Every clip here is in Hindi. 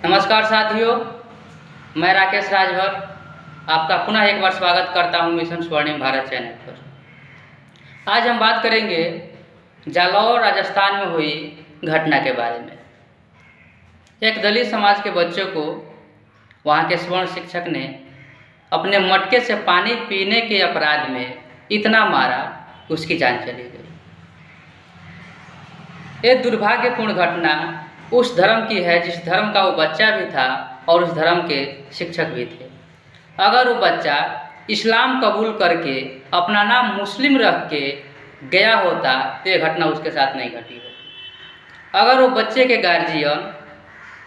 नमस्कार साथियों, मैं राकेश राजभर आपका पुनः एक बार स्वागत करता हूं मिशन स्वर्णिम भारत चैनल पर। आज हम बात करेंगे जालौर राजस्थान में हुई घटना के बारे में। एक दलित समाज के बच्चों को वहां के स्वर्ण शिक्षक ने अपने मटके से पानी पीने के अपराध में इतना मारा कि उसकी जान चली गई। ये दुर्भाग्यपूर्ण घटना उस धर्म की है जिस धर्म का वो बच्चा भी था और उस धर्म के शिक्षक भी थे। अगर वो बच्चा इस्लाम कबूल करके अपना नाम मुस्लिम रख के गया होता तो ये घटना उसके साथ नहीं घटी होती। अगर वो बच्चे के गार्जियन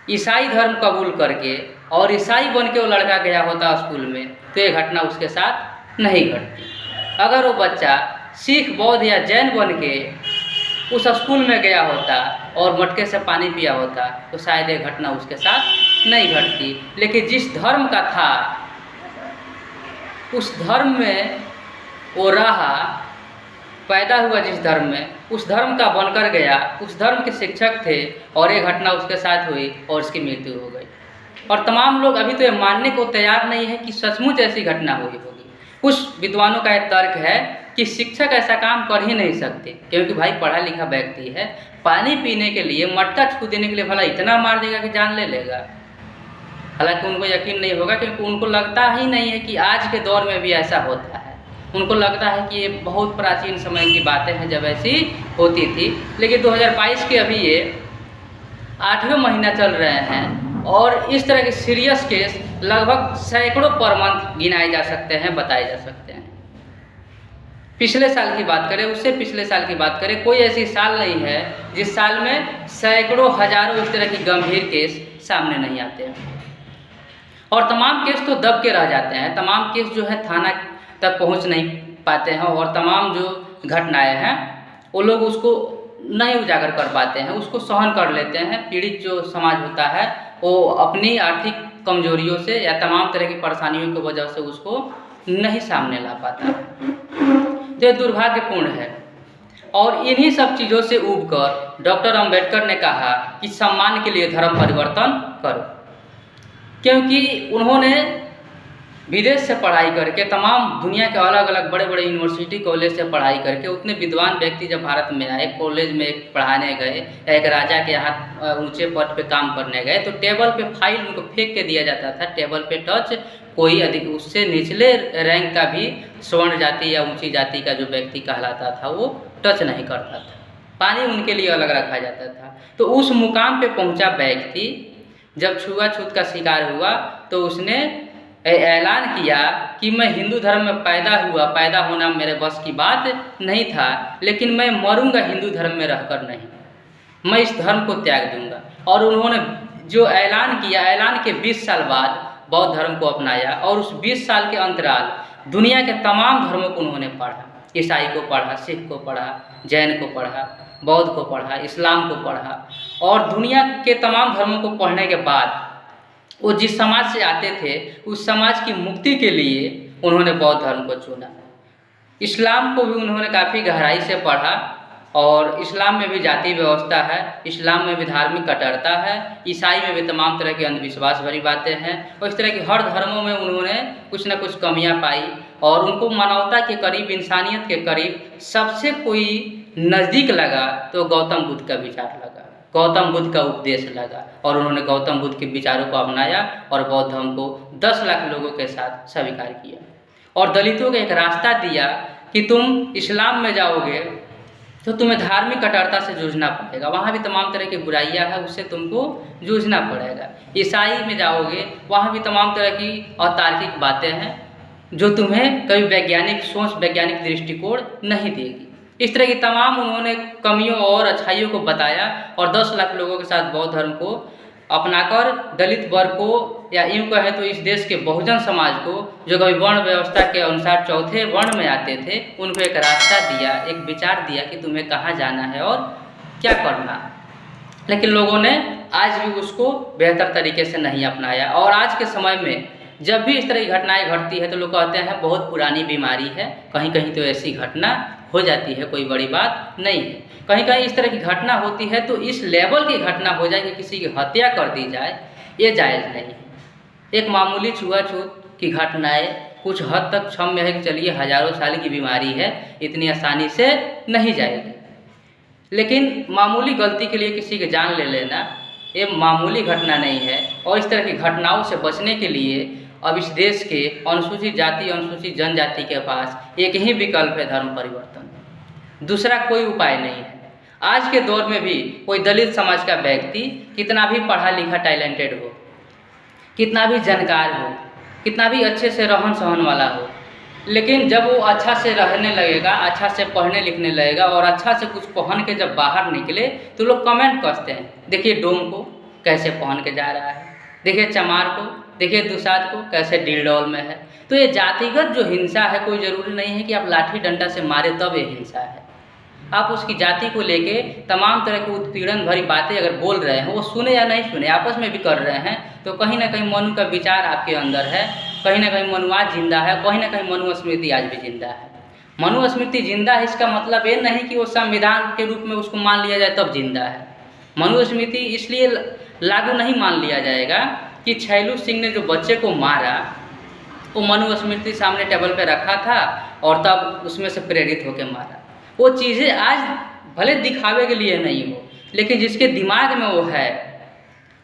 ईसाई धर्म कबूल करके और ईसाई बन के वो लड़का गया होता स्कूल में तो ये घटना उसके साथ नहीं घटती। अगर वो बच्चा सिख, बौद्ध या जैन बन के उस स्कूल में गया होता और मटके से पानी पिया होता तो शायद ये घटना उसके साथ नहीं घटती। लेकिन जिस धर्म का था उस धर्म में वो रहा, पैदा हुआ जिस धर्म में, उस धर्म का बनकर गया, उस धर्म के शिक्षक थे और ये घटना उसके साथ हुई और उसकी मृत्यु हो गई। और तमाम लोग अभी तो ये मानने को तैयार नहीं है कि सचमुच ऐसी घटना हुई होगी। कुछ विद्वानों का यह तर्क है कि शिक्षक ऐसा काम कर ही नहीं सकते, क्योंकि भाई पढ़ा लिखा व्यक्ति है, पानी पीने के लिए मटका छू देने के लिए भला इतना मार देगा कि जान ले लेगा। हालांकि उनको यकीन नहीं होगा, क्योंकि उनको लगता ही नहीं है कि आज के दौर में भी ऐसा होता है। उनको लगता है कि ये बहुत प्राचीन समय की बातें हैं जब ऐसी होती थी। लेकिन 2022 के अभी ये 8वें महीना चल रहे हैं और इस तरह के सीरियस केस लगभग सैकड़ों पर मंथ गिनाए जा सकते हैं, बताए जा सकते हैं। पिछले साल की बात करें, उससे पिछले साल की बात करें, कोई ऐसी साल नहीं है जिस साल में सैकड़ों हजारों इस तरह की गंभीर केस सामने नहीं आते हैं। और तमाम केस तो दब के रह जाते हैं, तमाम केस जो है थाना तक पहुंच नहीं पाते हैं और तमाम जो घटनाएं हैं वो लोग उसको नहीं उजागर कर पाते हैं, उसको सहन कर लेते हैं। पीड़ित जो समाज होता है वो अपनी आर्थिक कमजोरियों से या तमाम तरह की परेशानियों की वजह से उसको नहीं सामने ला पाता। तो ये दुर्भाग्यपूर्ण है। और इन्हीं सब चीज़ों से ऊब कर डॉक्टर अंबेडकर ने कहा कि सम्मान के लिए धर्म परिवर्तन करो, क्योंकि उन्होंने विदेश से पढ़ाई करके, तमाम दुनिया के अलग अलग बड़े बड़े यूनिवर्सिटी कॉलेज से पढ़ाई करके, उतने विद्वान व्यक्ति जब भारत में आए, कॉलेज में पढ़ाने गए, एक राजा के यहाँ ऊंचे पद पे काम करने गए, तो टेबल पे फाइल उनको फेंक के दिया जाता था। टेबल पे टच कोई अधिक उससे निचले रैंक का भी स्वर्ण जाति या ऊंची जाति का जो व्यक्ति कहलाता था वो टच नहीं करता था। पानी उनके लिए अलग रखा जाता था। तो उस मुकाम पे पहुंचा व्यक्ति जब छुआछूत का शिकार हुआ तो उसने ऐलान किया कि मैं हिंदू धर्म में पैदा हुआ, पैदा होना मेरे बस की बात नहीं था, लेकिन मैं मरूंगा हिंदू धर्म में रहकर नहीं, मैं इस धर्म को त्याग दूंगा। और उन्होंने जो ऐलान किया, ऐलान के 20 साल बाद बौद्ध धर्म को अपनाया और उस 20 साल के अंतराल दुनिया के तमाम धर्मों को उन्होंने पढ़ा। ईसाई को पढ़ा, सिख को पढ़ा, जैन को पढ़ा, बौद्ध को पढ़ा, इस्लाम को पढ़ा। और दुनिया के तमाम धर्मों को पढ़ने के बाद वो जिस समाज से आते थे उस समाज की मुक्ति के लिए उन्होंने बौद्ध धर्म को चुना। इस्लाम को भी उन्होंने काफ़ी गहराई से पढ़ा और इस्लाम में भी जाति व्यवस्था है, इस्लाम में भी धार्मिक कट्टरता है, ईसाई में भी तमाम तरह की अंधविश्वास भरी बातें हैं। और इस तरह की हर धर्मों में उन्होंने कुछ न कुछ कमियां पाई और उनको मानवता के करीब, इंसानियत के करीब सबसे कोई नज़दीक लगा तो गौतम बुद्ध का विचार लगा, गौतम बुद्ध का उपदेश लगा। और उन्होंने गौतम बुद्ध के विचारों को अपनाया और बौद्ध धर्म को 10 लाख लोगों के साथ स्वीकार किया और दलितों को एक रास्ता दिया कि तुम इस्लाम में जाओगे तो तुम्हें धार्मिक कट्टरता से जूझना पड़ेगा, वहाँ भी तमाम तरह की बुराइयाँ हैं, उससे तुमको जूझना पड़ेगा। ईसाई में जाओगे वहाँ भी तमाम तरह की अतार्किक बातें हैं जो तुम्हें कभी वैज्ञानिक सोच, वैज्ञानिक दृष्टिकोण नहीं देगी। इस तरह की तमाम उन्होंने कमियों और अच्छाइयों को बताया और 10 लाख लोगों के साथ बौद्ध धर्म को अपनाकर दलित वर्ग को, या यूँ कहें तो इस देश के बहुजन समाज को, जो कभी वर्ण व्यवस्था के अनुसार चौथे वर्ण में आते थे, उनको एक रास्ता दिया, एक विचार दिया कि तुम्हें कहाँ जाना है और क्या करना। लेकिन लोगों ने आज भी उसको बेहतर तरीके से नहीं अपनाया। और आज के समय में जब भी इस तरह की घटनाएं घटती है तो लोग कहते हैं बहुत पुरानी बीमारी है, कहीं कहीं तो ऐसी घटना हो जाती है, कोई बड़ी बात नहीं है। कहीं कहीं इस तरह की घटना होती है तो इस लेवल की घटना हो जाए कि किसी की हत्या कर दी जाए, ये जायज़ नहीं है। एक मामूली छुआछूत की घटनाएँ कुछ हद तक क्षम्य है कि चलिए हज़ारों साल की बीमारी है, इतनी आसानी से नहीं जाएगी। लेकिन मामूली गलती के लिए किसी की जान ले लेना ये मामूली घटना नहीं है। और इस तरह की घटनाओं से बचने के लिए अब इस देश के अनुसूचित जाति अनुसूचित जनजाति के पास एक ही विकल्प है, धर्म परिवर्तन। दूसरा कोई उपाय नहीं है। आज के दौर में भी कोई दलित समाज का व्यक्ति कितना भी पढ़ा लिखा टैलेंटेड हो, कितना भी जानकार हो, कितना भी अच्छे से रहन सहन वाला हो, लेकिन जब वो अच्छा से रहने लगेगा, अच्छा से पढ़ने लिखने लगेगा और अच्छा से कुछ पहन के जब बाहर निकले तो लोग कमेंट कसते हैं, देखिए डोम को कैसे पहन के जा रहा है, देखिए चमार को, देखिए दुसाद को कैसे डीलडौल में है। तो ये जातिगत जो हिंसा है, कोई ज़रूरी नहीं है कि आप लाठी डंडा से मारे तब ये हिंसा है। आप उसकी जाति को लेके तमाम तरह की उत्पीड़न भरी बातें अगर बोल रहे हैं, वो सुने या नहीं सुने, आपस में भी कर रहे हैं, तो कहीं ना कहीं मनु का विचार आपके अंदर है, कहीं ना कहीं मनुवाद जिंदा है, कहीं ना कहीं मनुस्मृति आज भी जिंदा है। मनुस्मृति जिंदा है इसका मतलब ये नहीं कि वो संविधान के रूप में उसको मान लिया जाए तब जिंदा है। मनुस्मृति इसलिए लागू नहीं मान लिया जाएगा कि छैलू सिंह ने जो बच्चे को मारा वो मनुस्मृति सामने टेबल पे रखा था और तब उसमें से प्रेरित होकर मारा। वो चीज़ें आज भले दिखावे के लिए नहीं हो, लेकिन जिसके दिमाग में वो है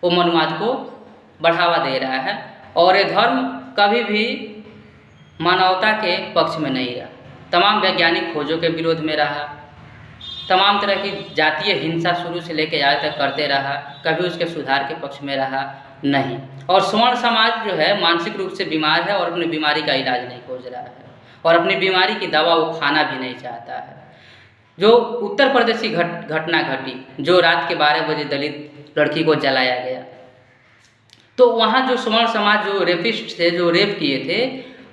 वो मनुवाद को बढ़ावा दे रहा है। और ये धर्म कभी भी मानवता के पक्ष में नहीं रहा, तमाम वैज्ञानिक खोजों के विरोध में रहा, तमाम तरह की जातीय हिंसा शुरू से लेकर आज तक करते रहा, कभी उसके सुधार के पक्ष में रहा नहीं। और स्वर्ण समाज जो है मानसिक रूप से बीमार है और अपनी बीमारी का इलाज नहीं खोज रहा है और अपनी बीमारी की दवा वो खाना भी नहीं चाहता है। जो उत्तर प्रदेश की घटना घटी, जो रात के 12 बजे दलित लड़की को जलाया गया, तो वहाँ जो स्वर्ण समाज जो रेपिस्ट थे, जो रेप किए थे,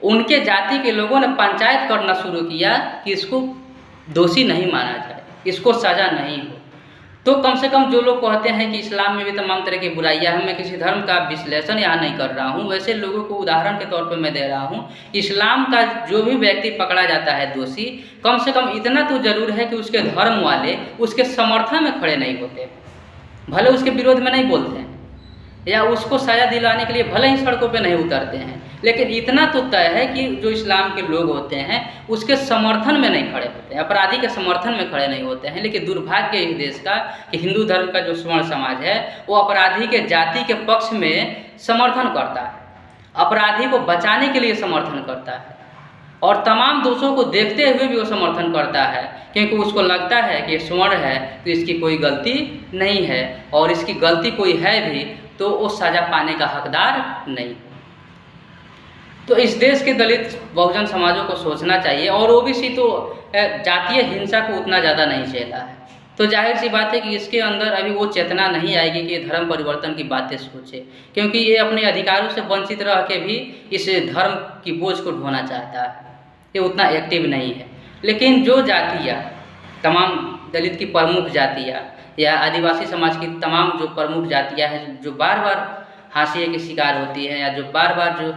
उनके जाति के लोगों ने पंचायत करना शुरू किया कि इसको दोषी नहीं माना जाए, इसको सज़ा नहीं हो। तो कम से कम जो लोग कहते हैं कि इस्लाम में भी तमाम तरह की बुराइयां हैं, मैं किसी धर्म का विश्लेषण यहाँ नहीं कर रहा हूँ, वैसे लोगों को उदाहरण के तौर पे मैं दे रहा हूँ। इस्लाम का जो भी व्यक्ति पकड़ा जाता है दोषी, कम से कम इतना तो जरूर है कि उसके धर्म वाले उसके समर्थन में खड़े नहीं होते, भले उसके विरोध में नहीं बोलते हैं या उसको सजा दिलाने के लिए भले ही सड़कों पे नहीं उतरते हैं, लेकिन इतना तो तय है कि जो इस्लाम के लोग होते हैं उसके समर्थन में नहीं खड़े होते हैं, अपराधी के समर्थन में खड़े नहीं होते हैं। लेकिन दुर्भाग्य इस देश का कि हिंदू धर्म का जो स्वर्ण समाज है वो अपराधी के जाति के पक्ष में समर्थन करता है, अपराधी को बचाने के लिए समर्थन करता है और तमाम दोषों को देखते हुए भी वो समर्थन करता है, क्योंकि उसको लगता है कि स्वर्ण है तो इसकी कोई गलती नहीं है और इसकी गलती कोई है भी तो वो सजा पाने का हकदार नहीं। तो इस देश के दलित बहुजन समाजों को सोचना चाहिए। और ओबीसी तो जातीय हिंसा को उतना ज़्यादा नहीं झेला है, तो जाहिर सी बात है कि इसके अंदर अभी वो चेतना नहीं आएगी कि धर्म परिवर्तन की बातें सोचे, क्योंकि ये अपने अधिकारों से वंचित रह के भी इस धर्म की बोझ को ढोना चाहता है, ये उतना एक्टिव नहीं है। लेकिन जो जातियाँ, तमाम दलित की प्रमुख जातियाँ या आदिवासी समाज की तमाम जो प्रमुख जातियाँ हैं जो बार बार हाशिए की शिकार होती है या जो बार बार जो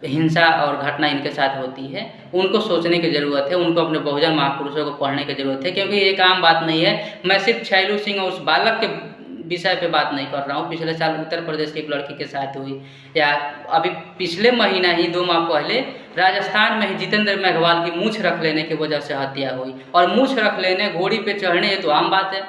हिंसा और घटना इनके साथ होती है, उनको सोचने की ज़रूरत है, उनको अपने बहुजन महापुरुषों को पढ़ने की ज़रूरत है। क्योंकि एक आम बात नहीं है, मैं सिर्फ छैलू सिंह और उस बालक के विषय पे बात नहीं कर रहा हूँ। पिछले साल उत्तर प्रदेश की एक लड़की के साथ हुई, या अभी पिछले महीना ही 2 माह पहले राजस्थान में ही जितेंद्र मेघवाल की मूछ रख लेने की वजह से हत्या हुई। और मूछ रख लेने, घोड़ी पे चढ़ने, ये तो आम बात है।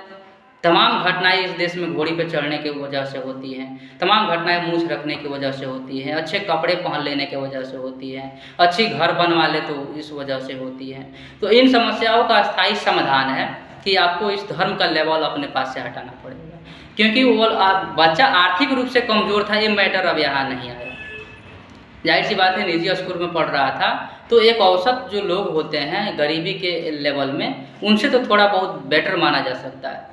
तमाम घटनाएं इस देश में घोड़ी पे चढ़ने की वजह से होती हैं, तमाम घटनाएं मूछ रखने की वजह से होती हैं, अच्छे कपड़े पहन लेने की वजह से होती हैं, अच्छी घर बनवा ले तो इस वजह से होती हैं। तो इन समस्याओं का स्थायी समाधान है कि आपको इस धर्म का लेवल अपने पास से हटाना पड़ेगा, क्योंकि वो बच्चा आर्थिक रूप से कमज़ोर था, ये मैटर अब यहाँ नहीं आया। जाहिर सी बात है, निजी स्कूल में पढ़ रहा था तो एक औसत जो लोग होते हैं गरीबी के लेवल में, उनसे तो थोड़ा बहुत बेटर माना जा सकता है।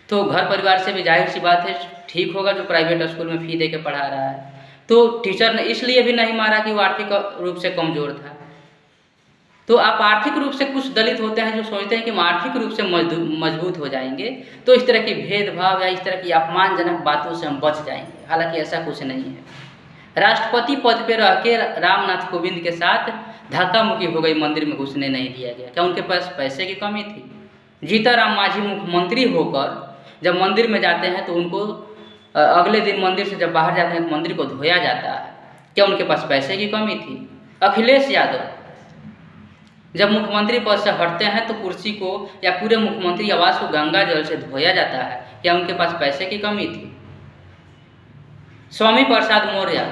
तो घर परिवार से भी जाहिर सी बात है ठीक होगा जो प्राइवेट स्कूल में फ़ी दे के पढ़ा रहा है। तो टीचर ने इसलिए भी नहीं मारा कि वो आर्थिक रूप से कमज़ोर था। तो आप आर्थिक रूप से, कुछ दलित होते हैं जो सोचते हैं कि हम आर्थिक रूप से मजबूत हो जाएंगे तो इस तरह की भेदभाव या इस तरह की अपमानजनक बातों से हम बच जाएंगे, हालांकि ऐसा कुछ नहीं है। राष्ट्रपति पद पर रह के रामनाथ कोविंद के साथ धक्का मुक्की हो गई, मंदिर में घुसने नहीं दिया गया। क्या उनके पास पैसे की कमी थी? जीताराम मांझी मुख्यमंत्री होकर जब मंदिर में जाते हैं तो उनको अगले दिन मंदिर से जब बाहर जाते हैं तो मंदिर को धोया जाता है। क्या उनके पास पैसे की कमी थी? अखिलेश यादव जब मुख्यमंत्री पद से हटते हैं तो कुर्सी को या पूरे मुख्यमंत्री आवास को गंगा जल से धोया जाता है। क्या उनके पास पैसे की कमी थी? स्वामी प्रसाद मौर्य,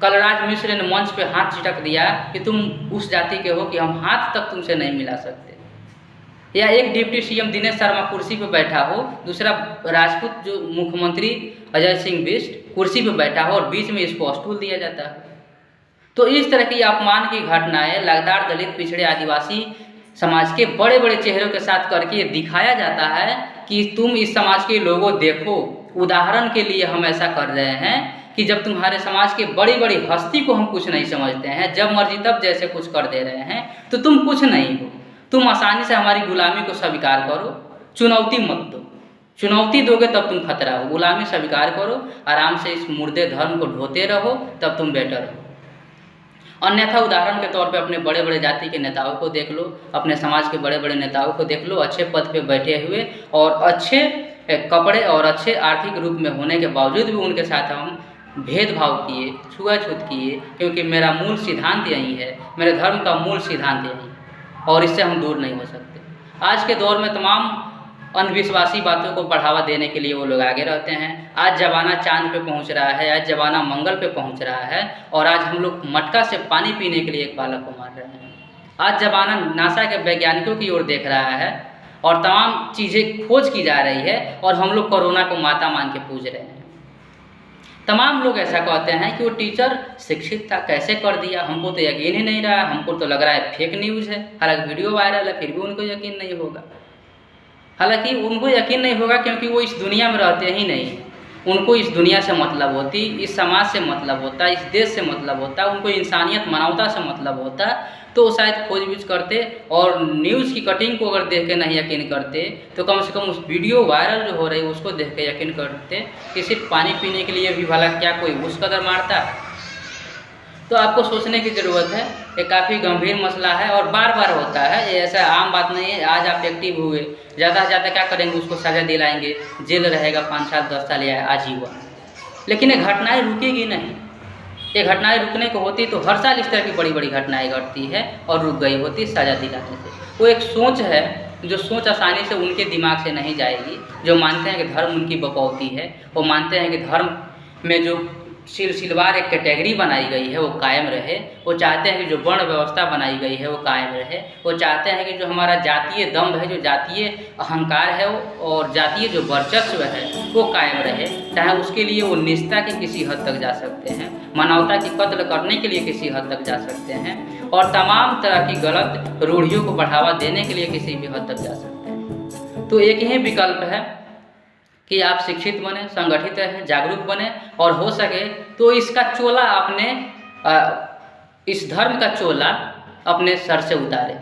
कलराज मिश्र ने मंच पे हाथ झटक दिया कि तुम उस जाति के हो कि हम हाथ तक तुमसे नहीं मिला सकते। या एक डिप्टी सीएम दिनेश शर्मा कुर्सी पे बैठा हो, दूसरा राजपूत जो मुख्यमंत्री अजय सिंह बिष्ट कुर्सी पे बैठा हो और बीच में इसको स्टूल दिया जाता है। तो इस तरह की अपमान की घटनाएं लगातार दलित, पिछड़े, आदिवासी समाज के बड़े बड़े चेहरों के साथ करके दिखाया जाता है कि तुम इस समाज के लोगों देखो। उदाहरण के लिए हम ऐसा कर रहे हैं कि जब तुम्हारे समाज के बड़ी बड़ी हस्ती को हम कुछ नहीं समझते हैं, जब मर्जी तब जैसे कुछ कर दे रहे हैं, तो तुम कुछ नहीं हो। तुम आसानी से हमारी गुलामी को स्वीकार करो, चुनौती मत दो। चुनौती दोगे तब तुम खतरा हो। गुलामी स्वीकार करो, आराम से इस मुर्दे धर्म को ढोते रहो, तब तुम बेटर हो। अन्यथा उदाहरण के तौर पे अपने बड़े बड़े जाति के नेताओं को देख लो, अपने समाज के बड़े बड़े नेताओं को देख लो, अच्छे पद पे बैठे हुए और अच्छे कपड़े और अच्छे आर्थिक रूप में होने के बावजूद भी उनके साथ हम भेदभाव किए, छुआछूत किए, क्योंकि मेरा मूल सिद्धांत यही है, मेरे धर्म का मूल सिद्धांत यही है और इससे हम दूर नहीं हो सकते। आज के दौर में तमाम अंधविश्वासी बातों को बढ़ावा देने के लिए वो लोग आगे रहते हैं। आज ज़माना चांद पे पहुंच रहा है, आज ज़माना मंगल पे पहुंच रहा है और आज हम लोग मटका से पानी पीने के लिए एक बालक को मार रहे हैं। आज ज़माना नासा के वैज्ञानिकों की ओर देख रहा है और तमाम चीज़ें खोज की जा रही है और हम लोग कोरोना को माता मान के पूज रहे हैं। तमाम लोग ऐसा कहते हैं कि वो टीचर शिक्षित था, कैसे कर दिया, हमको तो यकीन ही नहीं रहा, हमको तो लग रहा है फेक न्यूज़ है। हालांकि वीडियो वायरल है, फिर भी उनको यकीन नहीं होगा। हालांकि उनको यकीन नहीं होगा क्योंकि वो इस दुनिया में रहते ही नहीं। उनको इस दुनिया से मतलब होती, इस समाज से मतलब होता, इस देश से मतलब होता, उनको इंसानियत मानवता से मतलब होता, तो वो शायद खोजबीज करते और न्यूज़ की कटिंग को अगर देख के नहीं यकीन करते तो कम से कम उस वीडियो वायरल जो हो रही है उसको देख के यकीन करते कि सिर्फ पानी पीने के लिए भी भला क्या कोई उस कदर मारता। तो आपको सोचने की ज़रूरत है। ये काफ़ी गंभीर मसला है और बार बार होता है, ये ऐसा आम बात नहीं है। आज आप एक्टिव हुए, ज़्यादा से ज़्यादा क्या करेंगे, उसको सजा दिलाएंगे, जेल रहेगा 5 साल 10 साल या आजीवन। लेकिन ये घटनाएं रुकेगी नहीं। ये घटनाएं रुकने को होती तो हर साल इस तरह की बड़ी बड़ी घटनाएं घटती है और रुक गई होती सजा दिलाने से। वो एक सोच है जो सोच आसानी से उनके दिमाग से नहीं जाएगी, जो मानते हैं कि धर्म उनकी बकौती है। वो मानते हैं कि धर्म में जो सिलसिलेवार एक कैटेगरी बनाई गई है वो कायम रहे। वो चाहते हैं कि जो वर्ण व्यवस्था बनाई गई है वो कायम रहे। वो चाहते हैं कि जो हमारा जातीय दम्भ है, जो जातीय अहंकार है और जातीय जो वर्चस्व है वो कायम रहे। चाहे उसके लिए वो निष्ठा की किसी हद तक जा सकते हैं, मानवता की कत्ल करने के लिए किसी हद तक जा सकते हैं और तमाम तरह की गलत रूढ़ियों को बढ़ावा देने के लिए किसी भी हद तक जा सकते हैं। तो एक ही विकल्प है कि आप शिक्षित बने, संगठित रहें, जागरूक बने और हो सके तो इसका चोला अपने इस धर्म का चोला अपने सर से उतारें।